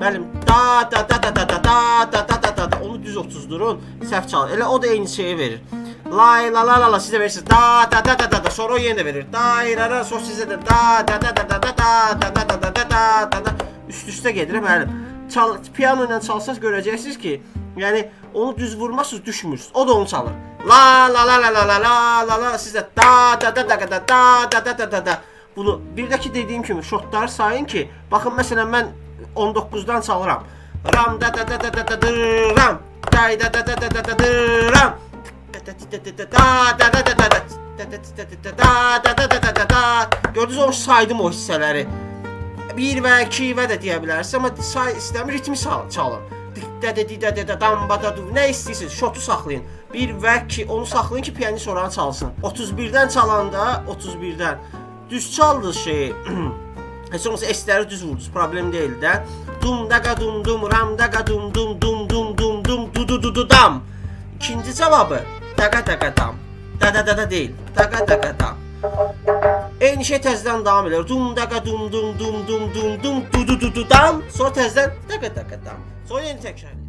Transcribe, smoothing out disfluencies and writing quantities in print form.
Bəli, da da da da da da da da da da da. Onu düz 30 durun, səhv çalın. Elə o da eyni şeyi verir. Lay la la la la siz də verirsiniz. Da da da da da da. Sonra o yenə də verir. Da ra ra sonra sizə də da da da da da da da da da da da da da. Üst-üstə gedir müəllim. Piano ilə çalsanız görəcəksiniz ki, yəni onu düz vurmazsınız, düşmürsünüz. O da onu çalır. La la la la la la la la la siz də da da da da da da da da da da. Bunu birdəki dediyim kimi şotları sayın ki, baxın məsələn mən 19-dan çalıram. Ram da da da da da da ram. Da da da da da da da ram. Gördünüz o saydım o hissələri. 1 və 2 və də deyə bilərsiniz, amma say istəmir ritmi çalın. Nə istəyirsiniz? Şotu saxlayın. 1 və 2 onu saxlayın ki, pianist oranı çalsın. 31-dən çalanda 31-dən düz çaldığınız şeyi heç olmasa esləri düz vurdunuz, problem deyil də. Dum daqa dum dum ram daqa dum dum dum dum dum dum du du du du dam. İkinci cavabı daqa daqa dam. Da da da da deyil. Daqa daqa dam. Eyni şey təzədən davam edir. Dum daqa dum dum dum dum dum dum du du du du dam. Sonra təzədən daqa daqa dam. Sonra yeni təkrar.